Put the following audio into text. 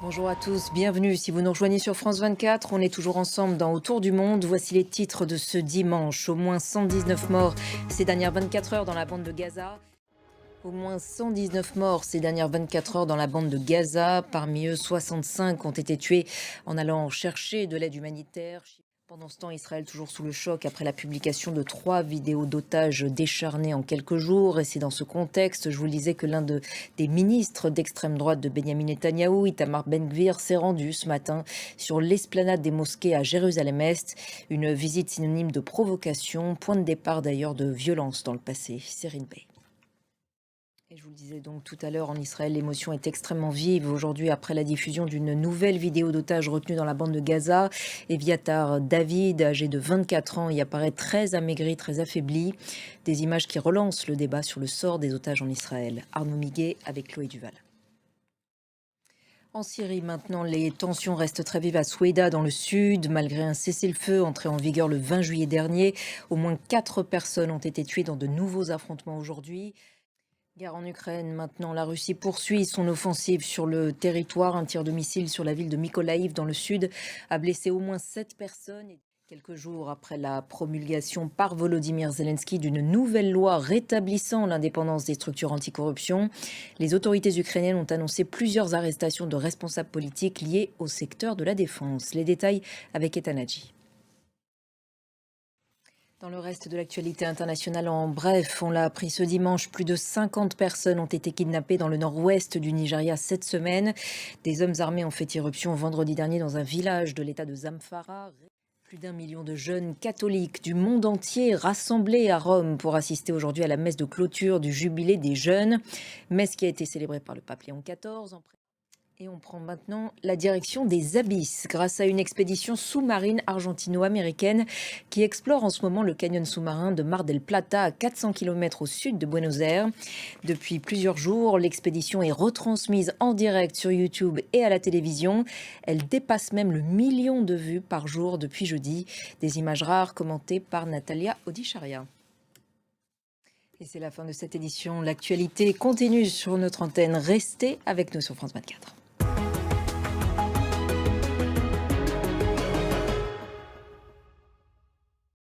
Bonjour à tous, bienvenue. Si vous nous rejoignez sur France 24, on est toujours ensemble dans Autour du monde. Voici les titres de ce dimanche. Au moins 119 morts ces dernières 24 heures dans la bande de Gaza. Au moins 119 morts ces dernières 24 heures dans la bande de Gaza. Parmi eux, 65 ont été tués en allant chercher de l'aide humanitaire. Pendant ce temps, Israël toujours sous le choc après la publication de 3 vidéos d'otages décharnés en quelques jours. Et c'est dans ce contexte, je vous le disais, que des ministres d'extrême droite de Benyamin Netanyahou, Itamar Ben-Gvir, s'est rendu ce matin sur l'esplanade des mosquées à Jérusalem-Est. Une visite synonyme de provocation, point de départ d'ailleurs de violence dans le passé. Serine Bey. Et je vous le disais donc tout à l'heure, en Israël, l'émotion est extrêmement vive. Aujourd'hui, après la diffusion d'une nouvelle vidéo d'otage retenue dans la bande de Gaza, Eviatar David, âgé de 24 ans, y apparaît très amaigri, très affaibli. Des images qui relancent le débat sur le sort des otages en Israël. Arnaud Miguet avec Chloé Duval. En Syrie, maintenant, les tensions restent très vives à Soueïda, dans le sud. Malgré un cessez-le-feu entré en vigueur le 20 juillet dernier, au moins 4 personnes ont été tuées dans de nouveaux affrontements aujourd'hui. Guerre en Ukraine, maintenant, la Russie poursuit son offensive sur le territoire. Un tir de missile sur la ville de Mykolaïv, dans le sud, a blessé au moins 7 personnes. Quelques jours après la promulgation par Volodymyr Zelensky d'une nouvelle loi rétablissant l'indépendance des structures anticorruption, les autorités ukrainiennes ont annoncé plusieurs arrestations de responsables politiques liés au secteur de la défense. Les détails avec Etanadji. Dans le reste de l'actualité internationale, en bref, on l'a appris ce dimanche, plus de 50 personnes ont été kidnappées dans le nord-ouest du Nigeria cette semaine. Des hommes armés ont fait irruption vendredi dernier dans un village de l'état de Zamfara. Plus d'1 million de jeunes catholiques du monde entier rassemblés à Rome pour assister aujourd'hui à la messe de clôture du Jubilé des jeunes, messe qui a été célébrée par le pape Léon XIV. Et on prend maintenant la direction des abysses grâce à une expédition sous-marine argentino-américaine qui explore en ce moment le canyon sous-marin de Mar del Plata à 400 km au sud de Buenos Aires. Depuis plusieurs jours, l'expédition est retransmise en direct sur YouTube et à la télévision. Elle dépasse même le 1 million de vues par jour depuis jeudi. Des images rares commentées par Natalia Odicharia. Et c'est la fin de cette édition. L'actualité continue sur notre antenne. Restez avec nous sur France 24.